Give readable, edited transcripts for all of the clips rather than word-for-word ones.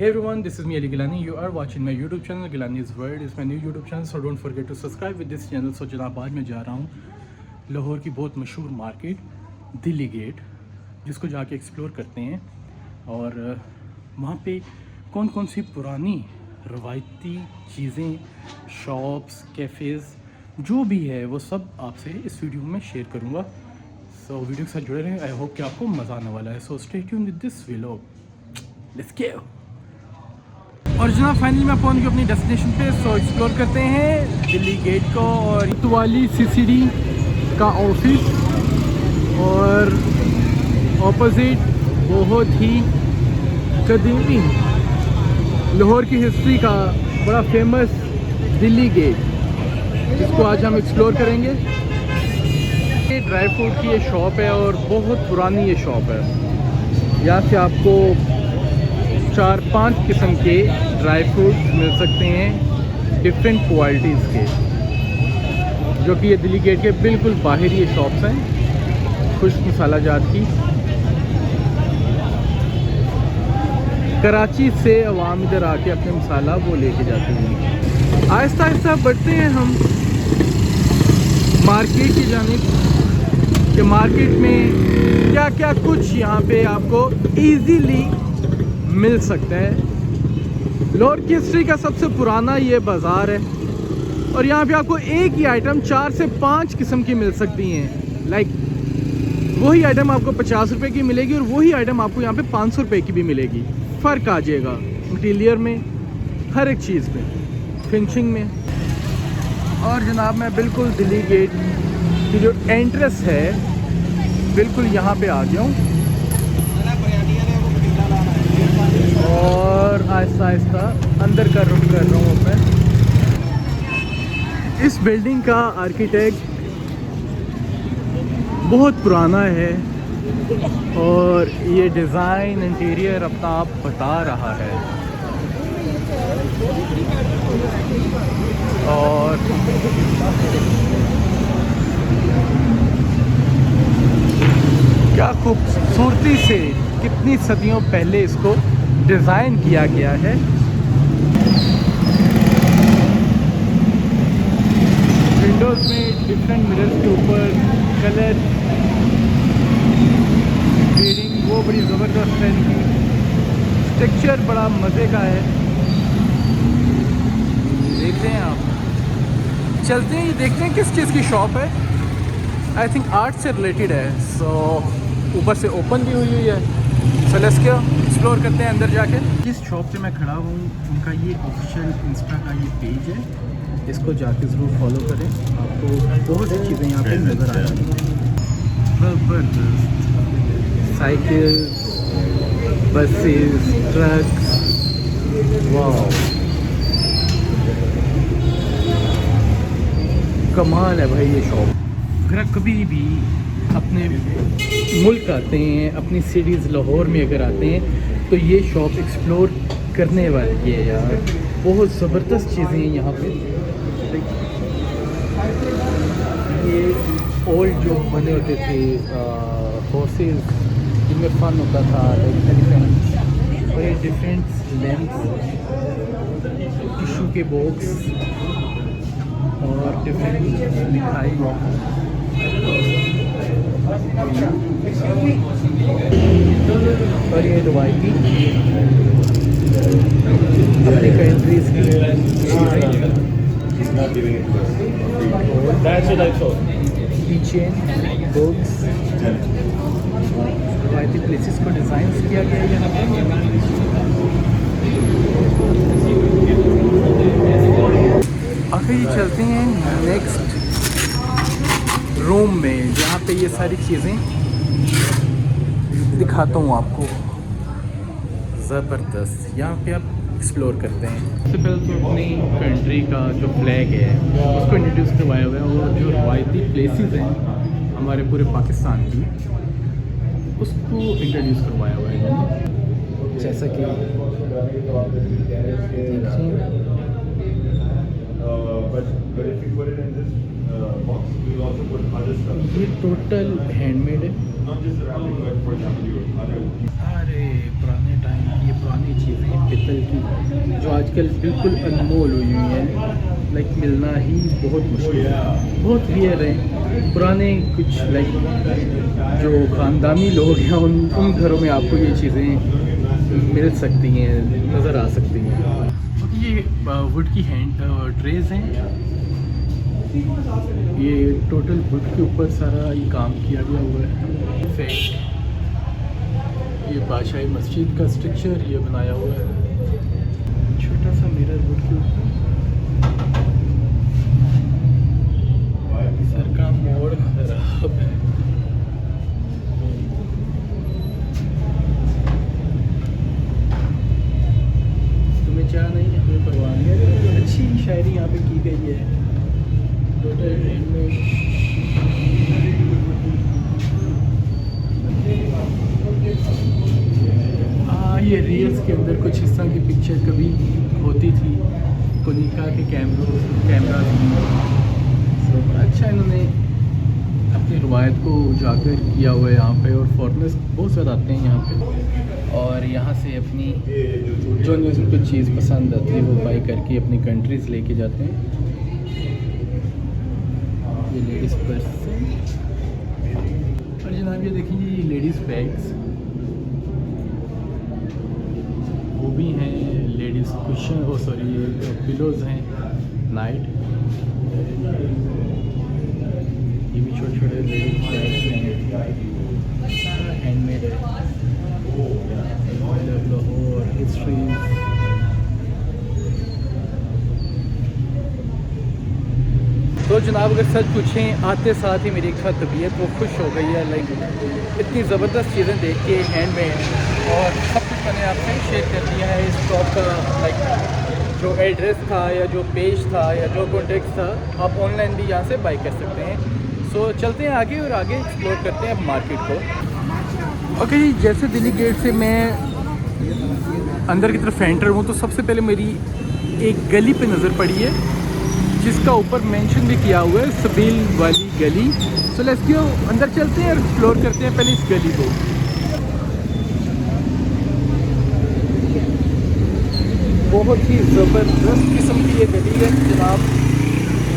Hey everyone, this is me Ali Gilani. You are watching my YouTube channel Gilani's World. It's my new YouTube channel, so don't forget to subscribe with this channel. So जनाब आज मैं जा रहा हूँ लाहौर की बहुत मशहूर market Delhi gate, जिसको जाके एक्सप्लोर करते हैं और वहाँ पे कौन कौन सी पुरानी रवायती चीज़ें, शॉप्स, कैफ़ेज़ जो भी है वो सब आपसे इस वीडियो में शेयर करूँगा. सो वीडियो के साथ जुड़े रहें. आई होप कि आपको मज़ा आने वाला है. So stay tuned with this vlog. Let's go. और जनाब फाइनली मैं पहुंच गया अपनी डेस्टिनेशन पे. सो एक्सप्लोर करते हैं दिल्ली गेट को और इतवाली सीसीडी का ऑफिस, और ऑपोजिट बहुत ही कदीमी लाहौर की हिस्ट्री का बड़ा फेमस दिल्ली गेट, जिसको आज हम एक्सप्लोर करेंगे. ये ड्राई फ्रूट की ये शॉप है और बहुत पुरानी ये शॉप है. यहाँ से आपको 4-5 किस्म के ड्राई फ्रूट्स मिल सकते हैं डिफरेंट क्वालिटीज़ के, जो कि ये दिल्ली गेट के बिल्कुल बाहर ये शॉप्स हैं खुश्क मसाला जात की. कराची से अवाम इधर आके अपने मसाला वो लेके जाते हैं. आहिस्ता आहिस्ता बढ़ते हैं हम मार्केट की जानिब कि मार्केट में क्या क्या कुछ यहाँ पे आपको इजीली मिल सकता है. लाहौर की हिस्ट्री का सबसे पुराना ये बाज़ार है और यहाँ पे आपको एक ही आइटम 4 से 5 किस्म की मिल सकती हैं. लाइक वही आइटम आपको 50 रुपये की मिलेगी और वही आइटम आपको यहाँ पे 500 रुपये की भी मिलेगी. फ़र्क आ जाएगा मटीरियल में, हर एक चीज़ में, फिनिशिंग में. और जनाब मैं बिल्कुल दिल्ली गेट की जो एंट्रेंस है बिल्कुल यहाँ पे आ गया हूँ और आहिस्ता आहिस्ता अंदर का रुख कर रहा हूँ मैं. इस बिल्डिंग का आर्किटेक्ट बहुत पुराना है और ये डिज़ाइन इंटीरियर अपना आप बता रहा है. और क्या खूबसूरती से कितनी सदियों पहले इसको डिज़ाइन किया गया है. विंडोज़ में डिफरेंट मिरर्स के ऊपर कलर शेडिंग वो बड़ी ज़बरदस्त है. इनकी टेक्सचर बड़ा मज़े का है. देखते हैं आप, चलते हैं, ये देखते हैं किस चीज़ की शॉप है. आई थिंक आर्ट से रिलेटेड है. सो ऊपर से ओपन भी हुई है. सो लेट्स गो एक्सप्लोर करते हैं अंदर जाके. जिस शॉप पे मैं खड़ा हूँ उनका ये ऑफिशियल इंस्टा का ये पेज है, इसको जाके ज़रूर फॉलो करें. आपको बहुत सी चीज़ें यहाँ पे नज़र आ जाएंगी. ज़बरदस्त साइकिल, बसेस, ट्रक्स. वाह, कमाल है भाई ये शॉप. अगर आप कभी भी अपने मुल्क आते हैं, अपनी सिटीज़ लाहौर में अगर आते हैं, तो ये शॉप एक्सप्लोर करने वाली है यार. बहुत ज़बरदस्त चीज़ें हैं यहाँ पे. ये ओल्ड जो बने होते थे हॉर्सेस, जिनमें फ़न होता था, लाइक एलिफेंट्स, और ये डिफरेंट लैंप्स, टिशू के बॉक्स और डिफरेंट मिठाई. और ये रवायती अपनी कंट्रीज की किचन बुक्स, रवायती प्लेसेस को डिज़ाइन किया गया है यहाँ पे. आखिर चलते हैं नेक्स्ट रूम में, जहाँ पे ये सारी चीज़ें दिखाता हूँ आपको. ज़बरदस्त. यहाँ पे आप एक्सप्लोर करते हैं. सबसे पहले तो अपनी कंट्री का जो फ्लैग है उसको इंट्रोड्यूस करवाया हुआ है, और जो रवायती प्लेसेस हैं हमारे पूरे पाकिस्तान की उसको इंट्रोड्यूस करवाया हुआ है. जैसा कि ये टोटल हैंडमेड है. अरे पुराने टाइम की ये पुरानी चीज़ें, पित्तल आजकल की, जो आजकल बिल्कुल अनमोल हुई हुई हैं, लाइक मिलना ही बहुत मुश्किल है, बहुत रेयर है। पुराने कुछ लाइक जो ख़ानदानी लोग हैं उन घरों में आपको ये चीज़ें मिल सकती हैं, नज़र आ सकती हैं। ये वुड की हैंड ट्रेज़ हैं, ये टोटल वुड के ऊपर सारा ये काम किया गया हुआ है। ये बादशाही मस्जिद का स्ट्रक्चर ये बनाया हुआ है, छोटा सा मिरर वुड के ऊपर। सर का मोड़ खराब है। तुम्हें चाह नहीं है, हमें परवाह नहीं है। अच्छी शायरी यहाँ पे की गई है, टोटल हैंडमेड। ये रील्स के अंदर कुछ इस तरह की पिक्चर कभी होती थी, कोनिका के कैमरा तो अच्छा इन्होंने अपनी रवायत को उजागर किया हुआ है यहाँ पे। और फॉरेनर्स बहुत ज़्यादा आते हैं यहाँ पे, और यहाँ से अपनी जो उनको चीज़ पसंद आती है वो बाई करके अपनी कंट्रीज़ लेके जाते हैं। ये लेडीज़ पर्स और जनाब ये देखिए ये लेडीज़ बैग्स वो भी हैं, लेडीज़ कुशन हो सॉरी ये पिलोज़ हैं नाइट। ये भी छोटे छोटे लेडीज़ बैग्स हैं, सारा हैंडमेड है। लाहौर हिस्ट्री। तो जनाब अगर सच पूछें आते साथ ही मेरी एक साथ तबीयत वो खुश हो गई है, लाइक इतनी ज़बरदस्त चीज़ें देख के हैंडमेड, और सब कुछ मैंने आपसे शेयर कर दिया है। इस शॉप का लाइक जो एड्रेस था या जो पेज था या जो कॉन्टेक्ट था, आप ऑनलाइन भी यहाँ से बाई कर सकते हैं। सो चलते हैं आगे और आगे एक्सप्लोर करते हैं मार्केट को। ओके जी, जैसे दिल्ली गेट से मैं अंदर की तरफ एंटर हूँ तो सबसे पहले मेरी एक गली पे नज़र पड़ी है जिसका ऊपर मेंशन भी किया हुआ है सबील वाली गली। सो लेट्स गो, अंदर चलते हैं और एक्सप्लोर करते हैं पहले इस गली को। बहुत ही ज़बरदस्त किस्म की ये गली है जनाब,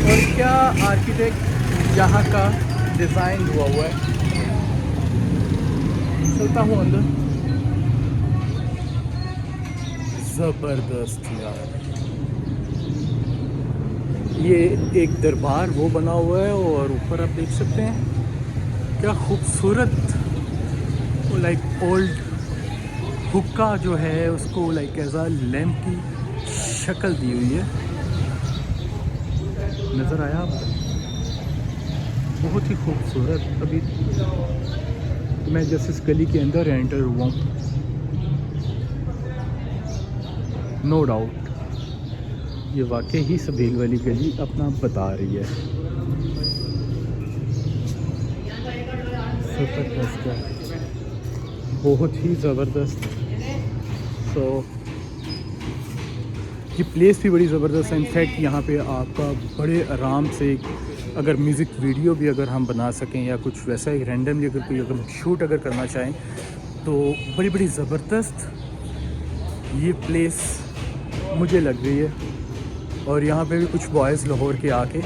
और क्या आर्किटेक्ट यहाँ का डिज़ाइन हुआ है। चलता हूँ अंदर। ज़बरदस्त यार, ये एक दरबार वो बना हुआ है और ऊपर आप देख सकते हैं क्या खूबसूरत, लाइक ओल्ड हुक्का जो है उसको लाइक एज आ लैम्प की शक्ल दी हुई है। नज़र आया आपको? बहुत ही खूबसूरत। अभी मैं जैसे इस गली के अंदर एंटर हुआ हूँ, नो डाउट ये वाकई ही सबील वाली गली अपना बता रही है। ज़बरदस्त है, बहुत ही ज़बरदस्त। तो ये प्लेस भी बड़ी ज़बरदस्त है। इनफैक्ट यहाँ पे आपका बड़े आराम से अगर म्यूज़िक वीडियो भी अगर हम बना सकें या कुछ वैसा ही रैंडमली अगर कोई अगर शूट अगर करना चाहें तो बड़ी बड़ी ज़बरदस्त ये प्लेस मुझे लग रही है। और यहाँ पे भी कुछ बॉयज़ लाहौर के आके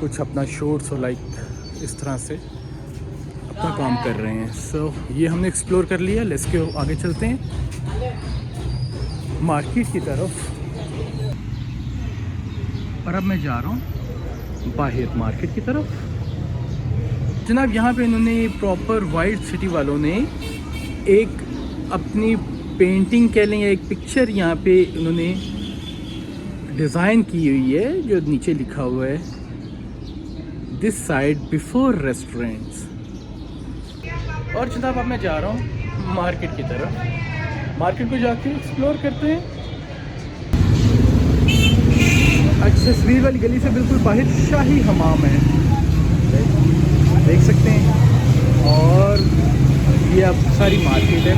कुछ अपना शूट्स और लाइक इस तरह से अपना काम कर रहे हैं। सो ये हमने एक्सप्लोर कर लिया। लेट्स गो, आगे चलते हैं मार्केट की तरफ। और अब मैं जा रहा हूँ बाहर मार्केट की तरफ। जनाब यहाँ पे इन्होंने प्रॉपर वाइट सिटी वालों ने एक अपनी पेंटिंग कह लें या एक पिक्चर यहाँ पे उन्होंने डिज़ाइन की हुई है, जो नीचे लिखा हुआ है दिस साइड बिफोर रेस्टोरेंट्स। और जनाब अब मैं जा रहा हूँ मार्केट की तरफ। मार्केट को जाके एक्सप्लोर करते हैं। अच्छा, सबील वाली गली से बिल्कुल बाहर शाही हमाम है, देख सकते हैं। और ये अब सारी मार्केट है।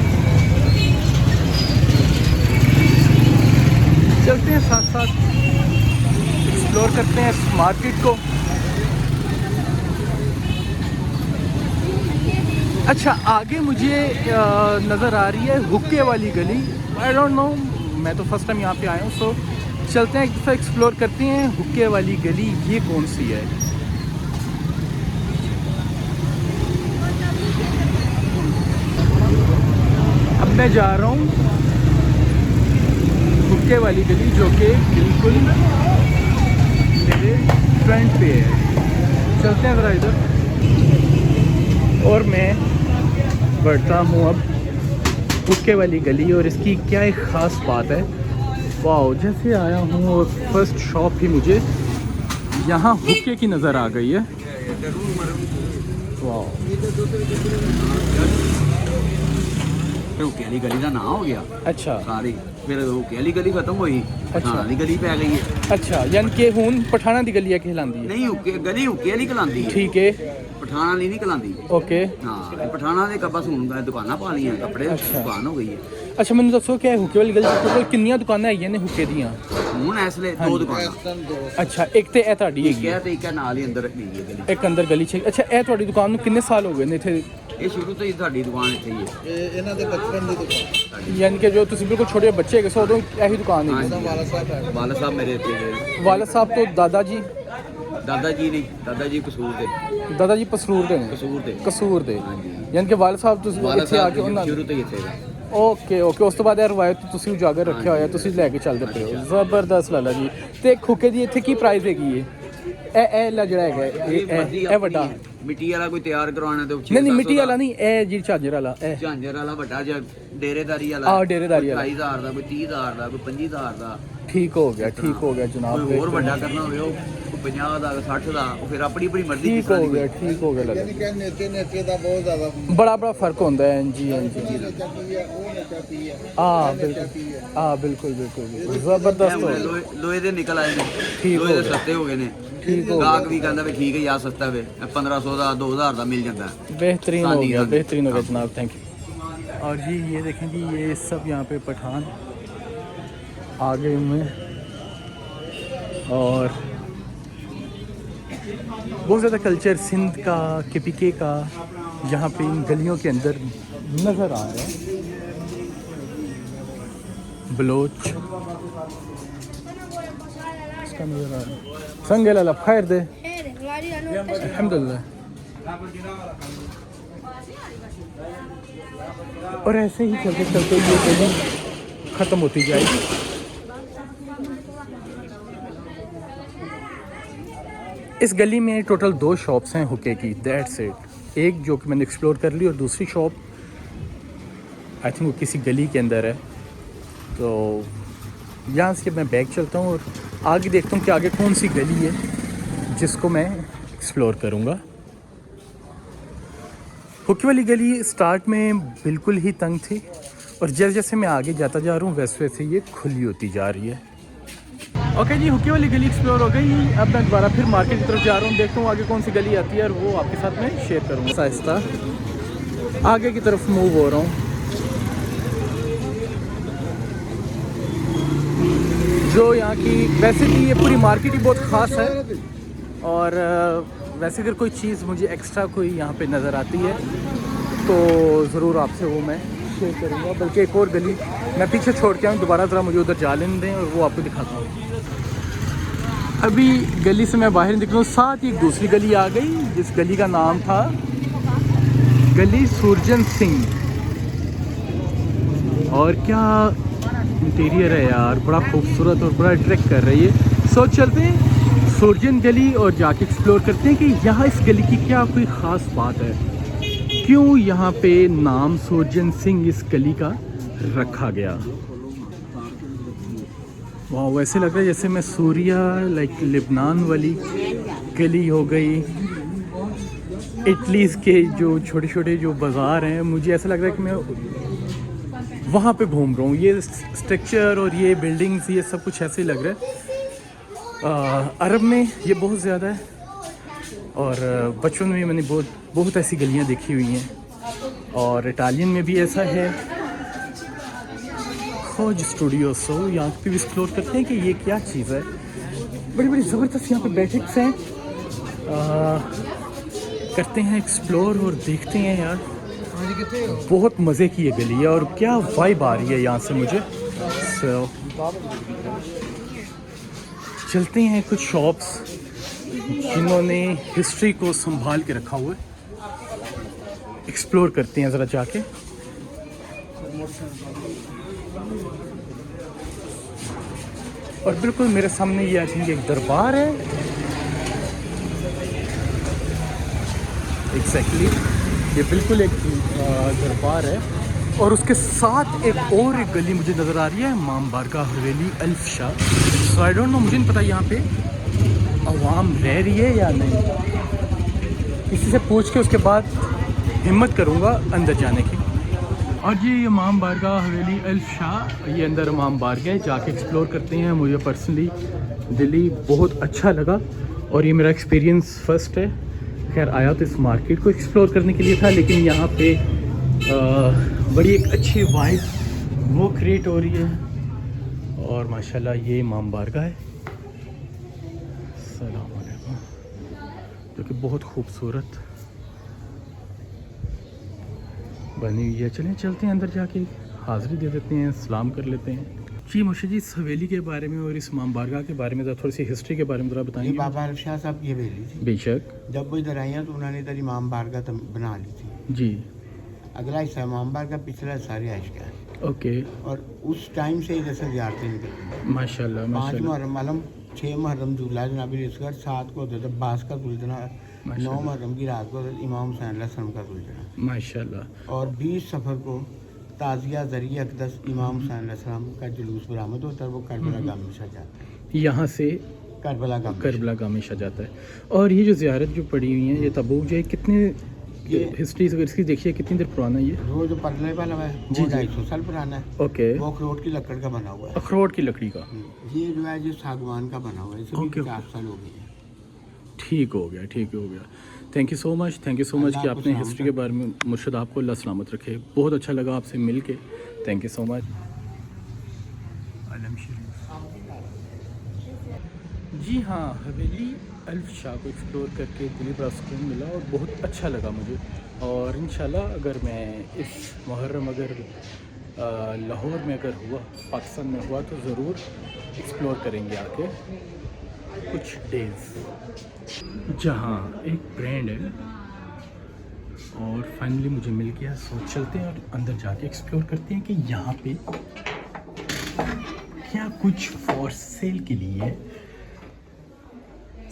चलते हैं साथ साथ एक्सप्लोर करते हैं इस मार्केट को। अच्छा, आगे मुझे नज़र आ रही है हुक्के वाली गली। आई डोंट नो, मैं तो फर्स्ट टाइम यहाँ पे आया हूँ। सो चलते हैं एक दफ़ा एक्सप्लोर करते हैं हुक्के वाली गली ये कौन सी है। अब मैं जा रहा हूँ हुक्के वाली गली जो कि बिल्कुल मेरे फ्रंट पे है। चलते हैं ज़रा इधर और मैं बढ़ता हूँ अब हुक्के वाली गली। और इसकी क्या एक ख़ास बात है, वाह, जैसे आया हूँ और फर्स्ट शॉप ही मुझे यहाँ हुक्के की नज़र आ गई है। वाह, हुक्के वाली गली का नाम हो गया। अच्छा, सारी फिर हुक्के वाली गली खत्म हुई, पठाना वाली गली पै गई है। अच्छा, यानी कि हुन पठाना दी गली है कहलांदी है। नहीं, हुक्के गली हुक्के वाली कहलांदी है। ठीक है, पठाना वाली नहीं कहलांदी। ओके, हाँ, पठाना ਦੇ ਬਸ ਹੁਣ ਦੁਕਾਨਾਂ ਪਾ ਲੀਆਂ, ਕੱਪੜੇ ਦੀ ਦੁਕਾਨ ਹੋ ਗਈ ਹੈ। अच्छा, मैंने दसो क्या हुक्के वाली गली टोटल कितनी दुकानें है ने हुक्के दियां? ਹੁਣ ਇਸ ਵੇਲੇ ਦੋ ਦੁਕਾਨਾਂ। अच्छा, एक तो ਇਹ ਤੁਹਾਡੀ ਹੈਗੀ ਹੈ ਤੇ ਇੱਕ ਨਾਲ ਹੀ ਅੰਦਰ ਰੱਖੀ ਹੈ ਗਲੀ। ਇੱਕ ਅੰਦਰ ਗਲੀ 'ਚ। ਅੱਛਾ, ਇਹ ਤੁਹਾਡੀ ਦੁਕਾਨ ਨੂੰ ਕਿੰਨੇ ਸਾਲ ਹੋ ਗਏ ਨੇ ਇੱਥੇ? ਇਹ ਸ਼ੁਰੂ ਤੋਂ ਹੀ ਤੁਹਾਡੀ ਦੁਕਾਨ ਇੱਥੇ ਹੀ ਹੈ। ਇਹਨਾਂ ਦੇ ਬਚਪਨ ਦੀ ਦੁਕਾਨ। ਯਾਨੀ ਕਿ ਜੋ ਤੁਸੀਂ ਬਿਲਕੁਲ ਛੋਟੇ ਬੱਚੇ ਹੈਗੇ ਸੋ ਉਦੋਂ ਇਹੀ ਦੁਕਾਨ ਹੈ। ਵਾਲਾ ਸਾਹਿਬ ਮੇਰੇ ਇੱਥੇ ਗਏ। ਵਾਲਾ ਸਾਹਿਬ ਤੋਂ ਦਾਦਾ ਜੀ? ਦਾਦਾ ਜੀ ਨਹੀਂ, ਦਾਦਾ ਜੀ ਕਸੂਰ ਦੇ। ਦਾਦਾ ਜੀ ਪਸਰੂਰ ਦੇ ਨੇ? ਕਸੂਰ ਦੇ। ਯਾਨੀ ਕਿ ਵਾਲਾ ਸਾਹਿਬ ਤੁਸੀਂ ਇੱਥੇ ਆ ਕੇ ਉਹਨਾਂ ਸ਼ੁਰੂ ਤੋਂ ਹੀ ਇੱਥੇ ਹੈ। ਓਕੇ, ਉਸ ਤੋਂ ਬਾਅਦ ਇਹ ਰਵਾਇਤ ਤੁਸੀਂ ਉਜਾਗਰ ਰੱਖਿਆ ਹੋਇਆ, ਤੁਸੀਂ ਲੈ ਕੇ ਚੱਲਦੇ ਪਏ ਹੋ। ਜ਼ਬਰਦਸਤ ਲਾਲਾ ਜੀ। ਤੇ ਹੁੱਕੇ ਦੀ ਇੱਥੇ ਕੀ ਪ੍ਰਾਈਸ ਹੈਗੀ ਹੈ? ਇਹ ਜਿਹੜਾ ਹੈਗਾ ਇਹ ਵੱਡਾ ਮਿੱਟੀ ਵਾਲਾ ਕੋਈ ਤਿਆਰ ਕਰਵਾਉਣਾ ਤੇ ਨਹੀਂ ਮਿੱਟੀ ਵਾਲਾ ਨਹੀਂ, ਇਹ ਜੀ ਝਾਂਜਰ ਵਾਲਾ। ਇਹ ਝਾਂਜਰ ਵਾਲਾ ਵੱਡਾ ਜਿਹਾ ਡੇਰੇਦਾਰੀ ਵਾਲਾ। ਆਹ ਡੇਰੇਦਾਰੀ ਵਾਲਾ 22000 ਦਾ, ਕੋਈ 30000 ਦਾ, ਕੋਈ 25000 ਦਾ। ਠੀਕ ਹੋ ਗਿਆ ਜਨਾਬ। ਕੋਈ ਹੋਰ ਵੱਡਾ ਕਰਨਾ ਹੋਵੇ ਉਹ 50 ਦਾ, 60 ਦਾ, ਉਹ ਫਿਰ ਆਪਣੀ ਮਰਜ਼ੀ। ਠੀਕ ਹੋ ਗਿਆ ਲਾਲਾ। ਯਾਨੀ ਕਿ ਨੇਤੇ ਦਾ ਬਹੁਤ ਜ਼ਿਆਦਾ ਬੜਾ ਫਰਕ ਹੁੰਦਾ ਹੈ ਜੀ। ਬਿਲਕੁਲ ਜ਼ਬਰਦਸਤ। ਲੋਹੇ ਦੇ ਨਿਕਲ ਆਏ ਨੇ, ਠੀਕ ਲੋਹੇ ਦੇ ਸਸਤੇ ਹੋ ਗਏ ਨੇ। ਗਾਹਕ ਵੀ ਕਹਿੰਦਾ ਵੀ ਠੀਕ ਹੈ ਯਾਰ ਸਸਤਾ ਵੇ, 1500 ਦਾ 2000 ਦਾ ਮਿਲ ਜਾਂਦਾ। बेहतरीन हो गया जनाब, थैंक यू। और जी ये देखें जी, ये सब यहाँ पे पठान आ गए हुए हैं और बहुत ज़्यादा कल्चर सिंध का, KPK का यहाँ पे इन गलियों के अंदर नज़र आ रहा है। बलोच इसका नज़र आ रहा है। संगे लाला खैर दे, अल्हम्दुलिल्लाह। और ऐसे ही चलते चलते ये गली ख़त्म होती जाएगी। इस गली में टोटल 2 शॉप्स हैं हुक्के की, दैट्स इट। एक जो कि मैंने एक्सप्लोर कर ली और दूसरी शॉप आई थिंक वो किसी गली के अंदर है। तो यहाँ से मैं बैक चलता हूँ और आगे देखता हूँ कि आगे कौन सी गली है जिसको मैं एक्सप्लोर करूँगा। हुक्के वाली गली स्टार्ट में बिल्कुल ही तंग थी और जैसे जैसे मैं आगे जाता जा रहा हूँ वैसे वैसे ये खुली होती जा रही है। ओके जी, हुक्के वाली गली एक्सप्लोर हो गई। अब मैं दोबारा फिर मार्केट की तरफ जा रहा हूँ, देखता हूँ आगे कौन सी गली आती है और वो आपके साथ में शेयर करूँगा। आहिस्ता आगे की तरफ मूव हो रहा हूँ। जो यहाँ की वैसे भी ये पूरी मार्केट ही बहुत ख़ास है और वैसे अगर कोई चीज़ मुझे एक्स्ट्रा कोई यहाँ पे नज़र आती है तो ज़रूर आपसे वो मैं शेयर करूँगा। बल्कि एक और गली मैं पीछे छोड़ के आऊँ, दोबारा ज़रा मुझे उधर जा लेने दें और वो आपको दिखाता हूँ। अभी गली से मैं बाहर निकलूँ, साथ ही एक दूसरी गली आ गई जिस गली का नाम था गली सुरजन सिंह। और क्या इंटीरियर है यार, बड़ा खूबसूरत और बड़ा अट्रैक्ट कर रही है। सो चलते हैं सुरजन गली और जाके एक्सप्लोर करते हैं कि यहाँ इस गली की क्या कोई ख़ास बात है, क्यों यहाँ पे नाम सुरजन सिंह इस गली का रखा गया। वाह, वैसे लग रहा है जैसे मैं सूरिया लाइक लेबनान वाली गली हो गई, इटली के जो छोटे छोटे जो बाज़ार हैं, मुझे ऐसा लग रहा है कि मैं वहाँ पे घूम रहा हूँ। ये स्ट्रक्चर और ये बिल्डिंग्स ये सब कुछ ऐसे ही लग रहा है। अरब में ये बहुत ज़्यादा है और बचपन में मैंने बहुत ऐसी गलियाँ देखी हुई हैं और इटालियन में भी ऐसा है। खोज स्टूडियो, सो यहाँ पे भी एक्सप्लोर करते हैं कि ये क्या चीज़ है। बड़ी बड़ी ज़बरदस्त यहाँ पे बैठक्स हैं, करते हैं एक्सप्लोर और देखते हैं यार। बहुत मज़े की ये गली है और क्या वाइब आ रही है यहाँ से मुझे। So, चलते हैं कुछ शॉप्स जिन्होंने हिस्ट्री को संभाल के रखा हुआ है, एक्सप्लोर करते हैं ज़रा जाके। और बिल्कुल मेरे सामने ये आई थिंक एक दरबार है। एग्जैक्टली ये बिल्कुल एक दरबार है और उसके साथ एक और एक गली मुझे नज़र आ रही है, इमाम बारगाह हवेली अल्फ शाह। सो आई डोंट नो, मुझे नहीं पता यहाँ पे आवाम रह रही है या नहीं। किसी से पूछ के उसके बाद हिम्मत करूँगा अंदर जाने की। और ये इमाम बारगाह हवेली अल्फ शाह, ये अंदर इमाम बारगाह जाके एक्सप्लोर करते हैं। मुझे पर्सनली दिल्ली बहुत अच्छा लगा और ये मेरा एक्सपीरियंस फर्स्ट है। खैर आया तो इस मार्केट को एक्सप्लोर करने के लिए था, लेकिन यहाँ पे बड़ी एक अच्छी वाइब वो क्रिएट हो रही है। और माशाल्लाह ये इमाम बारगाह है, सलाम अलैकुम, जो कि बहुत खूबसूरत बनी हुई है। चलें चलते हैं अंदर, जाके हाज़िरी दे देते हैं, सलाम कर लेते हैं। जी मुर्शिद जी, इस हवेली के बारे में और इस इमाम बारगाह के बारे में ज़रा थोड़ी सी हिस्ट्री के बारे में ज़रा ये बताएंगे। बाबा अल्फ शाह साहब की हवेली थी। बेशक जब वो इधर आई हैं तो उन्होंने इधर इमाम बारगाह बना ली थी। जी, अगला हिस्सा इमाम बारगाह, पिछला हिस्सा रिहाइश का है। ओके, और उस टाइम से इधर से ज़ियारतें निकलती। माशाल्लाह 5 माशाल्लाह मुहर्रम आलम, 6 मुहर्रम जुला जनाबी रिस्कर, 7 को हज़रत अब्बास का सुल्तना, 9 मुहर्रम की रात को हज़रत इमाम हुसैन अलैहिस्सलाम का सुल्तना, माशाल्लाह। और 20 सफ़र को ताज़िया ज़रिए अक़दस इमाम हुसैन अलैहिस्सलाम का जुलूस बरामद होता है। वो करबला गाह में सजा जाता है। यहाँ से करबला गाह में करबला गाह में सजा जाता है। और ये जो ज़ियारत जो पड़ी हुई है, ये तबूक जो है, कितने हिस्ट्री अगर इसकी देखिए कितनी देर पुराना है ये? वो जो परले वाला है जी, वो जी। 250 साल पुराना है। ओके, वो अखरोट की लकड़ का बना हुआ है। अखरोट की लकड़ी का, ये जो है जो सागवान का बना हुआ है, इसे भी ओके, 50 साल हो गए हैं। ठीक हो गया, ठीक हो गया। Thank you so much, thank you so much Allah कि आपको आपने सलामत हिस्ट्री के बारे में, मुर्शिद आपको अल्लाह सलामत रखे। बहुत अच्छा लगा आपसे मिल के, थैंक यू सो मच। आलम शरीफ जी हाँ, हवेली अल्फ शाह को एक्सप्लोर करके दिली बड़ा सुकून मिला और बहुत अच्छा लगा मुझे। और इंशाल्लाह अगर मैं इस मुहर्रम अगर लाहौर में अगर हुआ, पाकिस्तान में हुआ, तो ज़रूर एक्सप्लोर करेंगे आके कुछ डेज़। जहाँ एक ब्रांड है और फाइनली मुझे मिल गया। सो चलते हैं और अंदर जाके एक्सप्लोर करते हैं कि यहाँ पे क्या कुछ फॉर सेल के लिए है।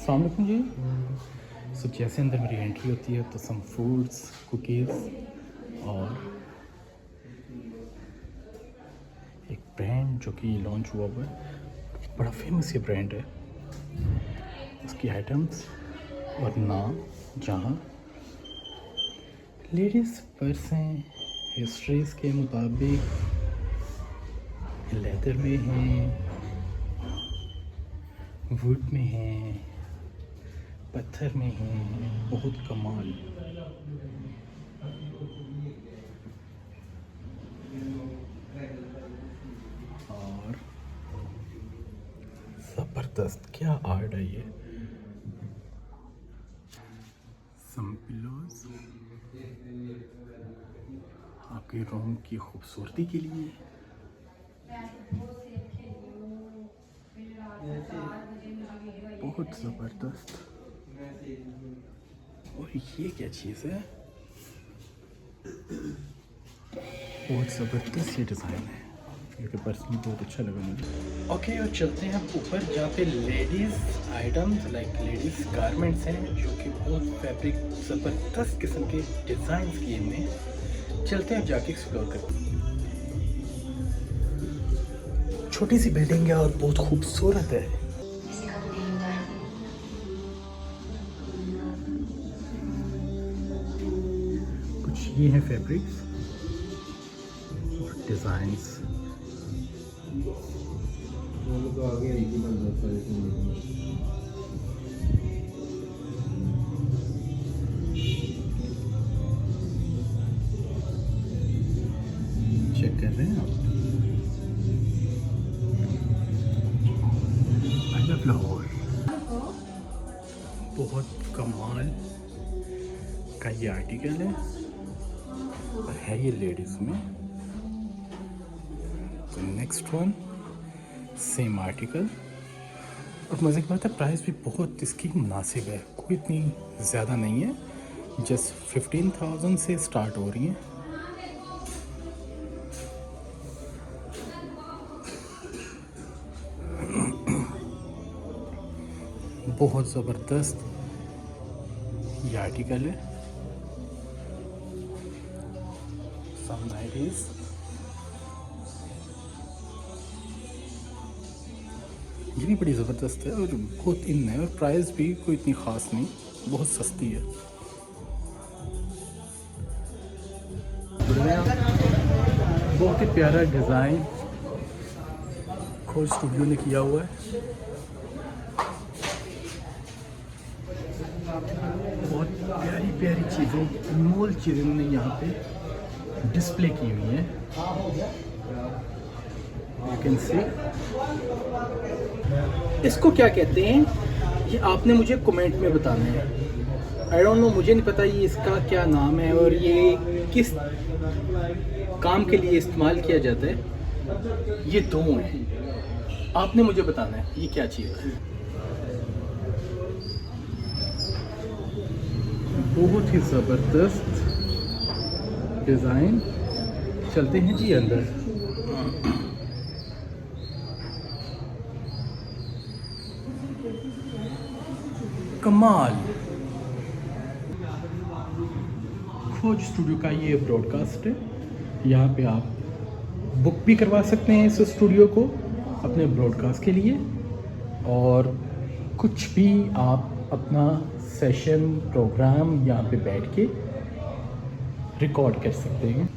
अस्सलाम वालेकुम जी। सो जैसे अंदर मेरी एंट्री होती है तो सम फ्रूट्स, कुकीज़ और एक ब्रांड जो कि लॉन्च हुआ हुआ है, बड़ा फेमस ये ब्रांड है, उसकी आइटम्स और नाम, जहाँ लेडीज़ पर्स हैं हिस्ट्रीज़ के मुताबिक लेदर में हैं, वुड में हैं, पत्थर में हैं, बहुत कमाल। और ज़बरदस्त, क्या आर्ट है ये। सम पिलोज आपके रूम की खूबसूरती के लिए। बहुत ज़बरदस्त। और ये क्या चीज़ है? बहुत ज़बरदस्त ये डिज़ाइन है, क्योंकि पर्सनली बहुत अच्छा लगा मुझे। ओके, और चलते हैं ऊपर जहाँ पे ladies items like ladies garments हैं, जो कि बहुत फैब्रिक ज़बरदस्त किस्म के डिज़ाइन किए हुए हैं। चलते हैं जाके एक्सप्लोर करते हैं। छोटी सी बिल्डिंग है और बहुत खूबसूरत है। कुछ ये हैं फैब्रिक्स और डिज़ाइंस। चेक कर रहे हैं आप? I love Lahore. बहुत कमाल का ये आर्टिकल है और है ये लेडीज़ में। Next one same article. और मज़े की बात है प्राइस भी बहुत इसकी मुनासिब है, कोई इतनी ज़्यादा नहीं है, जस्ट 15,000 से स्टार्ट हो रही है। बहुत ज़बरदस्त ये आर्टिकल है। सम नाइटीज़, ये भी बड़ी ज़बरदस्त है और बहुत इन है, और प्राइस भी कोई इतनी ख़ास नहीं, बहुत सस्ती है। बहुत ही प्यारा डिज़ाइन खोज स्टूडियो ने किया हुआ है। बहुत प्यारी प्यारी चीज़ें, अनमोल चीज़ें ने यहाँ पे डिस्प्ले की हुई हैं। You can see. इसको क्या कहते हैं ये आपने मुझे कमेंट में बताना है। आई डोंट नो, मुझे नहीं पता ये इसका क्या नाम है और ये किस काम के लिए इस्तेमाल किया जाता है। ये दो हैं, आपने मुझे बताना है ये क्या चीज़ है। बहुत ही ज़बरदस्त डिज़ाइन। चलते हैं जी अंदर। कमाल। खोज स्टूडियो का ये ब्रॉडकास्ट है। यहाँ पे आप बुक भी करवा सकते हैं इस स्टूडियो को अपने ब्रॉडकास्ट के लिए, और कुछ भी आप अपना सेशन प्रोग्राम यहाँ पे बैठ के रिकॉर्ड कर सकते हैं।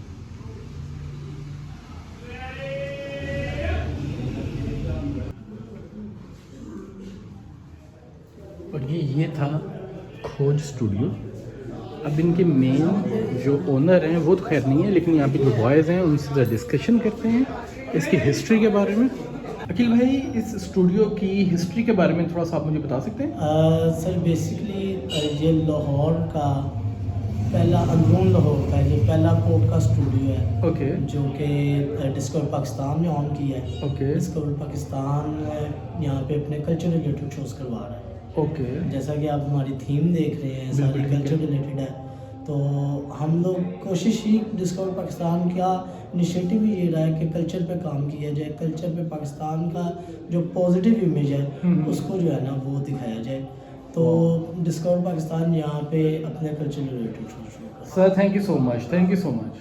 और ये था खोज स्टूडियो। अब इनके मेन जो ओनर हैं वो तो खैर नहीं है, लेकिन यहाँ पे जो बॉयज़ हैं उनसे ज़रा डिस्कशन करते हैं इसकी हिस्ट्री के बारे में। अखिल भाई, इस स्टूडियो की हिस्ट्री के बारे में थोड़ा सा आप मुझे बता सकते हैं? सर बेसिकली ये लाहौर का पहला, अंदरून लाहौर का ये पहला पॉडकास्ट स्टूडियो है। ओके। जो कि डिस्कवर पाकिस्तान ने ऑन किया है। ओके। डिस्कवर पाकिस्तान यहाँ पे अपने कल्चर रिलेटेड शोज़ करवा रहा है। ओके। जैसा कि आप हमारी थीम देख रहे हैं सारी कल्चर रिलेटेड है, तो हम लोग कोशिश ही डिस्कवर पाकिस्तान का इनिशिएटिव ही ये रहा है कि कल्चर पे काम किया जाए, कल्चर पे पाकिस्तान का जो पॉजिटिव इमेज है उसको जो है ना वो दिखाया जाए। तो डिस्कवर पाकिस्तान यहाँ पे अपने culture related show. Sir thank you so much, thank you so much.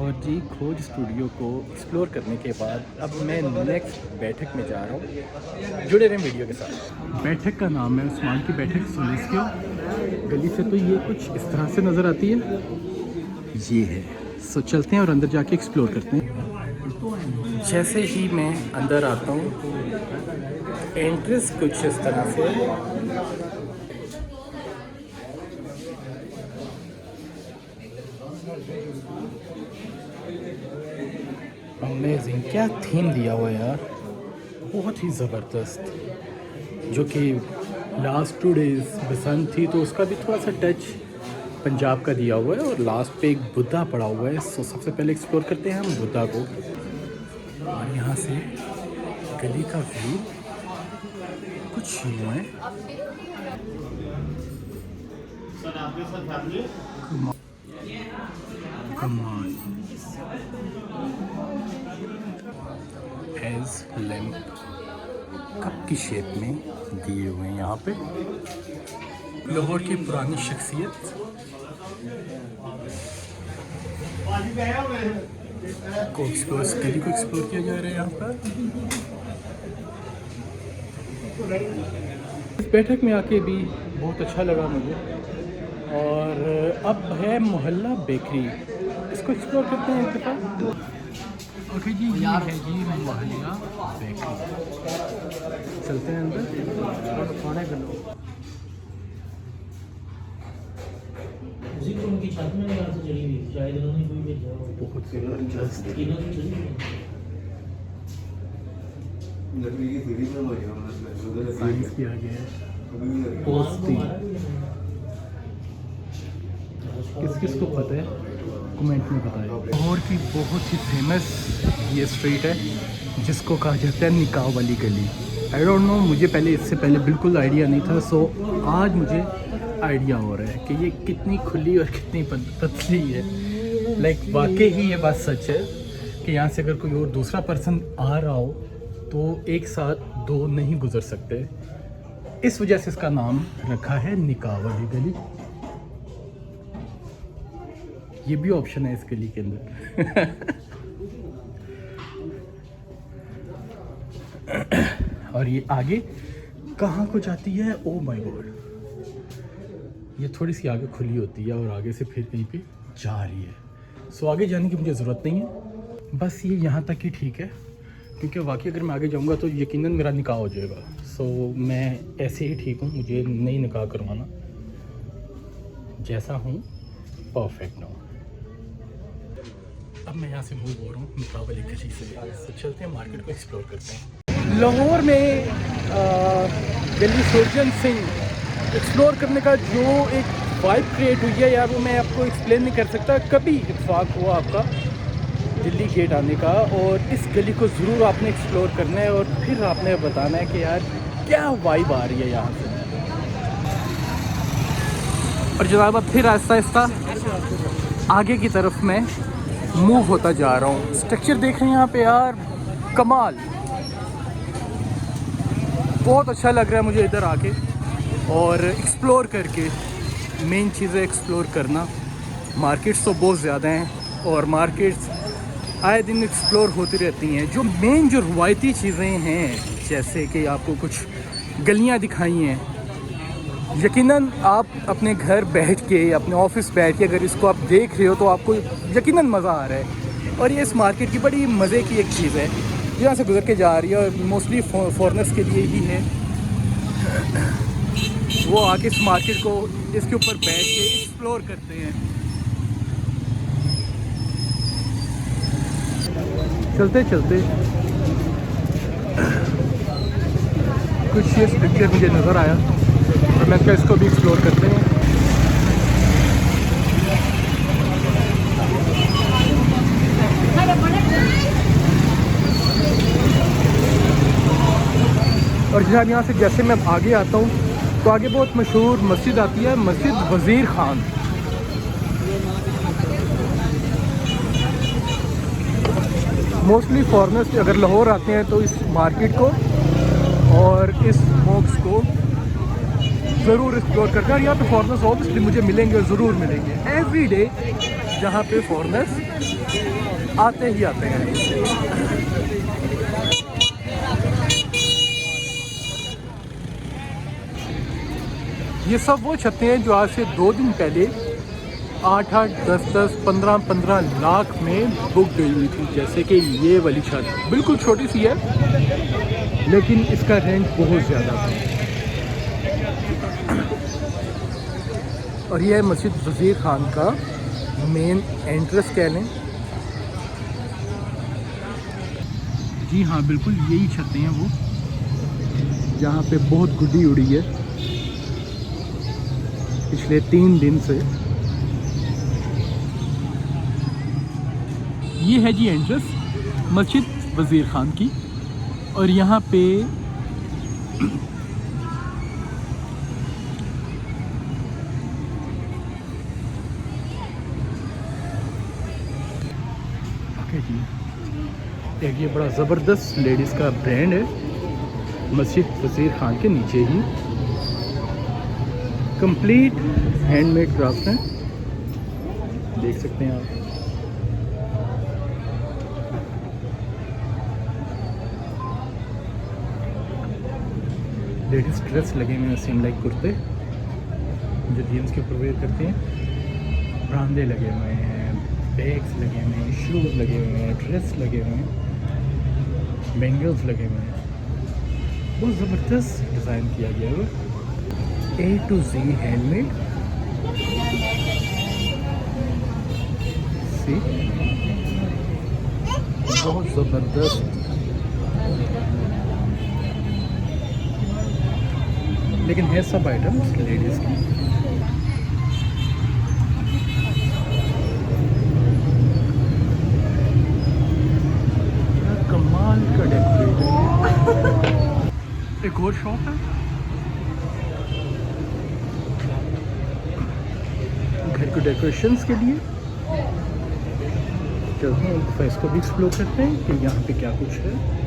और जी खोज स्टूडियो को एक्सप्लोर करने के बाद अब मैं नेक्स्ट बैठक में जा रहा हूँ। जुड़े रहें वीडियो के साथ। बैठक का नाम है उस्मान की बैठक सुनिस्क्यो। गली से तो ये कुछ इस तरह से नज़र आती है, ये है। सो चलते हैं और अंदर जाके एक्सप्लोर करते हैं। जैसे ही मैं अंदर आता हूँ एंट्रेंस कुछ इस तरह से है। अमेजिंग, क्या थीम दिया हुआ है यार, बहुत ही ज़बरदस्त। जो कि लास्ट 2 डेज़ बसंत थी तो उसका भी थोड़ा सा टच पंजाब का दिया हुआ है, और लास्ट पे एक बुद्धा पड़ा हुआ है। सो सबसे पहले एक्सप्लोर करते हैं हम बुद्धा को। और यहाँ से गली का व्यू कुछ यूँ है। कमाल। एज लैम्प कप की शेप में दिए हुए हैं यहाँ पे। लाहौर की पुरानी शख्सियत को एक्सप्लोर, गली को एक्सप्लोर किया जा रहा है यहाँ पर। इस बैठक में आके भी बहुत अच्छा लगा मुझे। और अब है मोहल्ला बेकरी, इसको एक्सप्लोर करते हैं एक दफ़ा। ओके जी, ये है जी मोहल्ला बेकरी। चलते हैं अंदर और खाने का लो। उनकी छत में यहाँ से चली हुई शायद उन्होंने कोई भेजा हो। बहुत ज़बरदस्त। साइंस किया गया है, पोस्टिंग। किस किस को पता है कमेंट में बताएं। लाहौर की बहुत ही फेमस ये स्ट्रीट है जिसको कहा जाता है निकाह वाली गली। आई डोंट नो, मुझे पहले इससे पहले बिल्कुल आइडिया नहीं था। सो आज मुझे आइडिया हो रहा है कि ये कितनी खुली और कितनी पतली है। लाइक वाकई ही ये बात सच है कि यहाँ से अगर कोई और दूसरा पर्सन आ रहा हो तो एक साथ दो नहीं गुजर सकते। इस वजह से इसका नाम रखा है निकाह वाली गली। ये भी ऑप्शन है इस गली के अंदर। और ये आगे कहाँ को जाती है? ओ माय गॉड, ये थोड़ी सी आगे खुली होती है और आगे से फिर कहीं पे जा रही है। सो आगे जाने की मुझे ज़रूरत नहीं है, बस ये यहाँ तक ही ठीक है, क्योंकि वाकई अगर मैं आगे जाऊँगा तो यकीनन मेरा निकाह हो जाएगा। सो मैं ऐसे ही ठीक हूँ, मुझे नहीं निकाह करवाना, जैसा हूँ परफेक्ट ना। अब मैं यहाँ से मूव हो रहा हूँ निकाह वाली गली से। तो चलते हैं मार्केट को एक्सप्लोर करते हैं। लाहौर में गली सुरजन सिंह एक्सप्लोर करने का जो एक वाइब क्रिएट हुई है यार, वो मैं आपको एक्सप्लेन नहीं कर सकता। कभी इत्तेफाक हुआ आपका दिल्ली गेट आने का और इस गली को ज़रूर आपने एक्सप्लोर करना है और फिर आपने बताना है कि यार क्या वाइब आ रही है यहाँ से। और जनाब अब फिर आहिस्ता आहिस्ता आगे की तरफ मैं मूव होता जा रहा हूँ। स्ट्रक्चर देख रहे हैं यहाँ पे यार, कमाल, बहुत अच्छा लग रहा है मुझे इधर आके और एक्सप्लोर करके। मेन चीज़ें एक्सप्लोर करना, मार्केट्स तो बहुत ज़्यादा हैं और मार्केट्स आए दिन एक्सप्लोर होती रहती हैं। जो मेन जो रवायती चीज़ें हैं, जैसे कि आपको कुछ गलियां दिखाई हैं, यकीनन आप अपने घर बैठ के, अपने ऑफिस बैठ के अगर इसको आप देख रहे हो तो आपको यकीनन मज़ा आ रहा है। और ये इस मार्केट की बड़ी मज़े की एक चीज़ है, यहाँ से गुजर के जा रही है और मोस्टली फॉरेनर्स के लिए ही है। वो आके इस मार्केट को इसके ऊपर बैठ के एक्सप्लोर करते हैं। चलते चलते कुछ ये पिक्चर मुझे नज़र आया और मैं क्या इसको भी एक्सप्लोर करते हैं। और जहाँ यहाँ से जैसे मैं आगे आता हूँ तो आगे बहुत मशहूर मस्जिद आती है, मस्जिद वज़ीर ख़ान। मोस्टली फॉरेनर्स अगर लाहौर आते हैं तो इस मार्केट को और इस मॉक्स को ज़रूर एक्सप्लोर करते हैं। और यहाँ पे फॉरेनर्स ऑब्वियसली मुझे मिलेंगे, ज़रूर मिलेंगे एवरी डे, जहाँ पे फॉरेनर्स आते ही आते हैं। ये सब वो छतें हैं जो आज से 2 दिन पहले 8-8, 10-10, 15-15 लाख में बुक गई हुई थी। जैसे कि ये वाली छत बिल्कुल छोटी सी है लेकिन इसका रेंट बहुत ज़्यादा था। और यह है मस्जिद वज़ीर ख़ान का मेन एंट्रेंस कह लें। जी हाँ, बिल्कुल यही छतें हैं वो, जहाँ पे बहुत गुड्डी उड़ी है पिछले 3 दिन से। ये है जी एंट्रेंस मस्जिद वज़ीर ख़ान की। और यहाँ पे ओके जी, एक ये बड़ा ज़बरदस्त लेडीज़ का ब्रांड है मस्जिद वज़ीर ख़ान के नीचे ही। कंप्लीट हैंडमेड क्राफ्ट हैं, देख सकते हैं आप। लेडीज़ ड्रेस लगे हुए हैं, सेम लाइक कुर्ते जो जीन्स के ऊपर वेयर करते हैं। ब्रांदे लगे हुए हैं, बैग्स लगे हुए हैं, शूज़ लगे हुए हैं, ड्रेस लगे हुए हैं, बैंगल्स लगे हुए हैं। बहुत ज़बरदस्त डिज़ाइन किया गया है, A to Z हैंडमेड। सी बहुत ज़बरदस्त। लेकिन है सब आइटम्स लेडीज़ की। कमाल का डेकोरेट है। एक और शॉप है घर के डेकोरेशंस के लिए। चलते हैं एक फेस को भी एक्सप्लोर करते हैं कि यहाँ पे क्या कुछ है।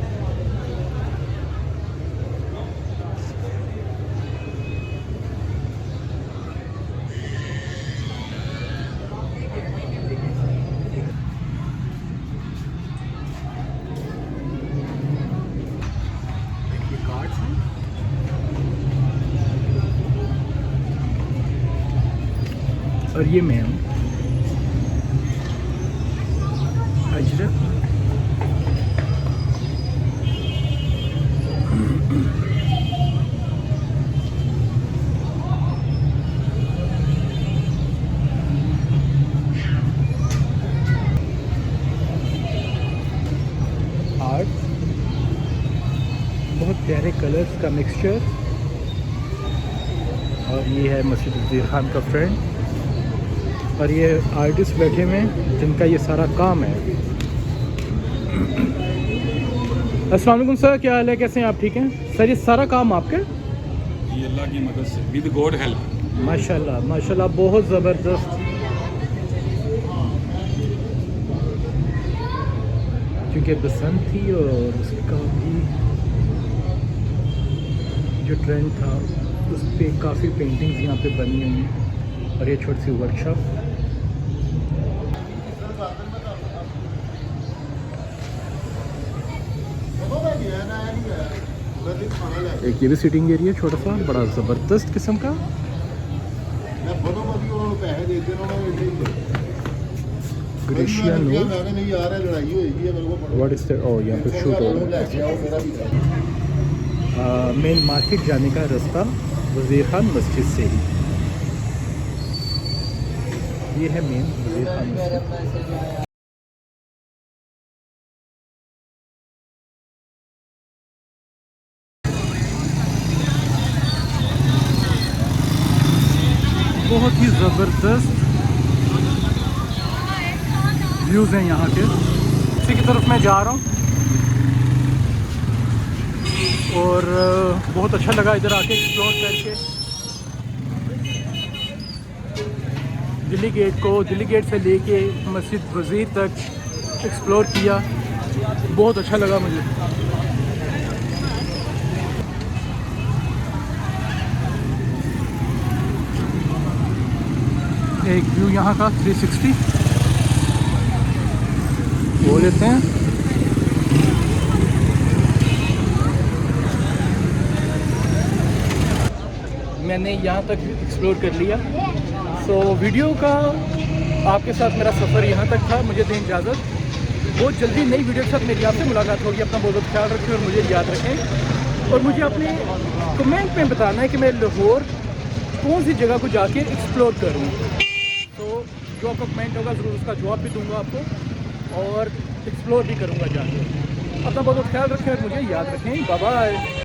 देखिए कार्ड्स हैं, और ये मैम अजरक आर्ट, बहुत प्यारे कलर्स का मिक्सचर। और ये है मस्जिद वज़ीर खान का फ्रेंड, और ये आर्टिस्ट बैठे हुए हैं जिनका ये सारा काम है। अस्सलाम वालेकुम सर, क्या हाल है, कैसे हैं आप? ठीक हैं सर, ये सारा काम आपका? ये अल्लाह की मदद से विद गॉड हेल्प। माशाल्लाह माशाल्लाह, बहुत ज़बरदस्त। क्योंकि बसंत थी और उसका भी जो ट्रेंड था उस पर काफ़ी पेंटिंग्स यहाँ पे बनी हुई हैं, और ये छोटी सी वर्कशॉप। एक ये भी सीटिंग एरिया छोटा सा, बड़ा ज़बरदस्त किस्म का। Gratia note, what is that? Oh, यहाँ पे शूट हो रहा है। मेन मार्केट जाने का रास्ता वज़ीर खान मस्जिद से ही, ये है मेन वज़ीर खान मस्जिद। बहुत ही ज़बरदस्त व्यूज़ हैं यहाँ के। इसी की तरफ मैं जा रहा हूँ, और बहुत अच्छा लगा इधर आके एक्सप्लोर करके। दिल्ली गेट से लेके मस्जिद वज़ीर तक एक्सप्लोर किया, बहुत अच्छा लगा मुझे। एक व्यू यहाँ का 360 वो लेते हैं। मैंने यहाँ तक एक्सप्लोर कर लिया। सो वीडियो का आपके साथ मेरा सफ़र यहाँ तक था। मुझे दें इजाज़त, बहुत जल्दी नई वीडियो के साथ मेरी आपसे मुलाकात होगी। अपना बहुत ख्याल रखें और मुझे याद रखें, और मुझे अपने कमेंट में बताना है कि मैं लाहौर कौन सी जगह को जाके एक्सप्लोर करूँ। तो जो आपका कमेंट होगा ज़रूर उसका जवाब भी दूंगा आपको, और एक्सप्लोर भी करूंगा जाके। अपना बहुत ख्याल रखें और मुझे याद रखें। Bye bye.